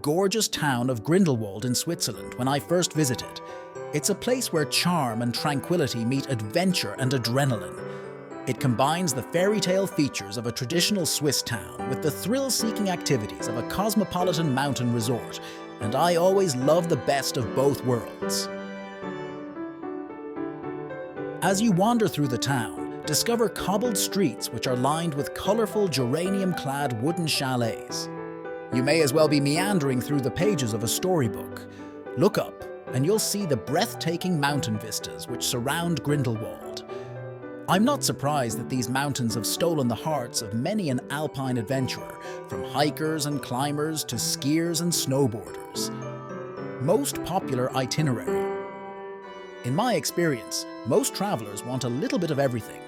gorgeous town of Grindelwald in Switzerland when I first visited. It's a place where charm and tranquility meet adventure and adrenaline. It combines the fairy tale features of a traditional Swiss town with the thrill-seeking activities of a cosmopolitan mountain resort, and I always love the best of both worlds. As you wander through the town, discover cobbled streets which are lined with colorful geranium-clad wooden chalets. You may as well be meandering through the pages of a storybook. Look up, and you'll see the breathtaking mountain vistas which surround Grindelwald. I'm not surprised that these mountains have stolen the hearts of many an alpine adventurer, from hikers and climbers to skiers and snowboarders. Most popular itinerary. In my experience, most travelers want a little bit of everything.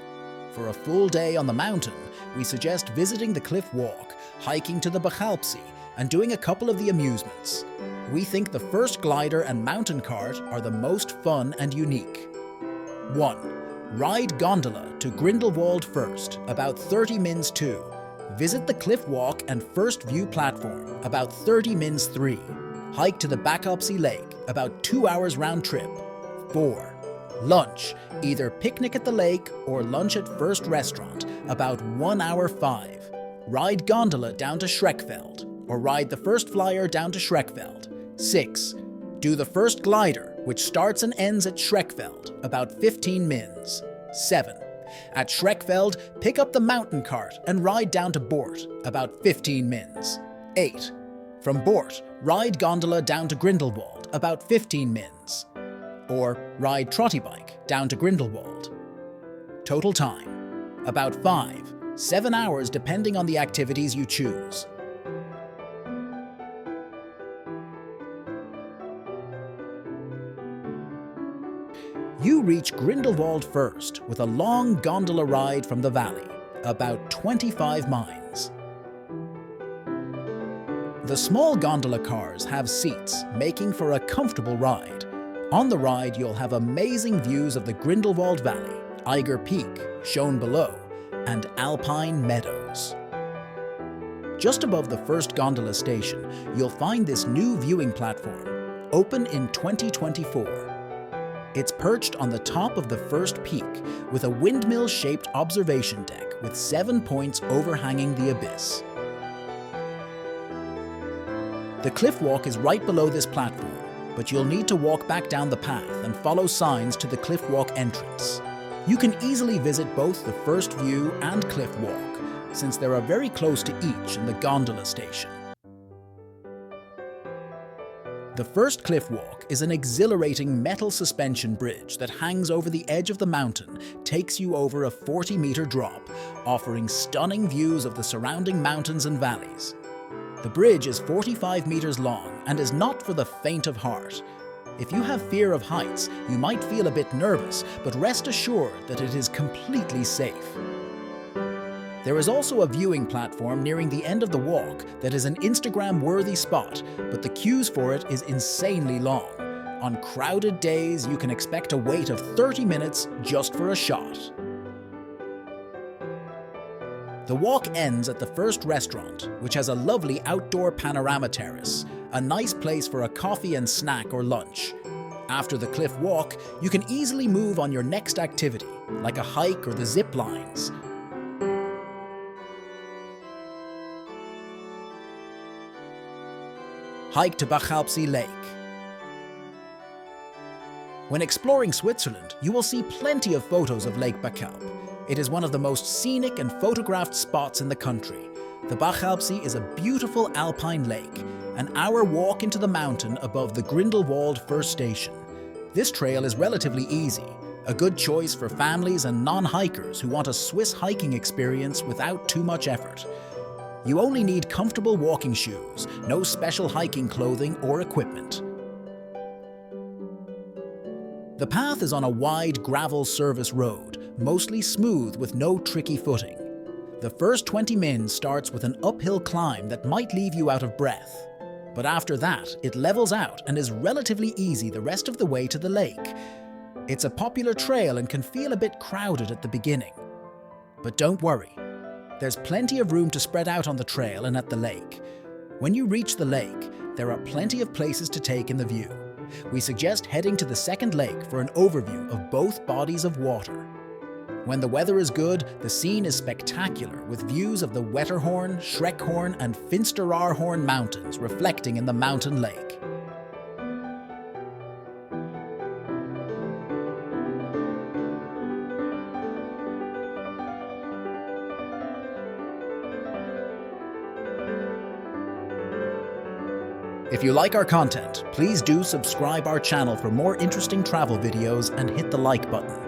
For a full day on the mountain, we suggest visiting the cliff walk, hiking to the Bachalpsee, and doing a couple of the amusements. We think the first glider and mountain cart are the most fun and unique. 1. Ride gondola to Grindelwald first, about 30 mins 2. Visit the cliff walk and first view platform, about 30 mins 3. Hike to the Bachalpsee lake, about 2 hours round trip. 4. Lunch, either picnic at the lake or lunch at first restaurant, about 1 hour 5. Ride gondola down to Schreckfeld, or ride the first flyer down to Schreckfeld. 6. Do the first glider, which starts and ends at Schreckfeld, about 15 mins. 7. At Schreckfeld, pick up the mountain cart and ride down to Bort, about 15 mins. 8. From Bort, ride gondola down to Grindelwald, about 15 mins. Or ride trottybike down to Grindelwald. Total time, about 5-7 hours depending on the activities you choose. You reach Grindelwald first with a long gondola ride from the valley, about 25 miles. The small gondola cars have seats, making for a comfortable ride. On the ride, you'll have amazing views of the Grindelwald Valley, Eiger Peak, shown below, and alpine meadows. Just above the first gondola station, you'll find this new viewing platform, open in 2024. It's perched on the top of the first peak with a windmill-shaped observation deck with 7 points overhanging the abyss. The cliff walk is right below this platform, but you'll need to walk back down the path and follow signs to the cliff walk entrance. You can easily visit both the first view and cliff walk, since they are very close to each in the gondola station. The first cliff walk is an exhilarating metal suspension bridge that hangs over the edge of the mountain, takes you over a 40-meter drop, offering stunning views of the surrounding mountains and valleys. The bridge is 45 meters long and is not for the faint of heart. If you have fear of heights, you might feel a bit nervous, but rest assured that it is completely safe. There is also a viewing platform nearing the end of the walk that is an Instagram-worthy spot, but the queues for it is insanely long. On crowded days, you can expect a wait of 30 minutes just for a shot. The walk ends at the first restaurant, which has a lovely outdoor panorama terrace, a nice place for a coffee and snack or lunch. After the cliff walk, you can easily move on your next activity, like a hike or the zip lines. Hike to Bachalpsee Lake. When exploring Switzerland, you will see plenty of photos of Lake Bachalp. It is one of the most scenic and photographed spots in the country. The Bachalpsee is a beautiful alpine lake, an hour walk into the mountain above the Grindelwald first station. This trail is relatively easy, a good choice for families and non-hikers who want a Swiss hiking experience without too much effort. You only need comfortable walking shoes, no special hiking clothing or equipment. The path is on a wide gravel service road, mostly smooth with no tricky footing. The first 20 min starts with an uphill climb that might leave you out of breath. But after that, it levels out and is relatively easy the rest of the way to the lake. It's a popular trail and can feel a bit crowded at the beginning. But don't worry. There's plenty of room to spread out on the trail and at the lake. When you reach the lake, There are plenty of places to take in the view. We suggest heading to the second lake for an overview of both bodies of water. When the weather is good, the scene is spectacular with views of the Wetterhorn, Schreckhorn and Finsteraarhorn mountains reflecting in the mountain lake. If you like our content, please do subscribe our channel for more interesting travel videos and hit the like button.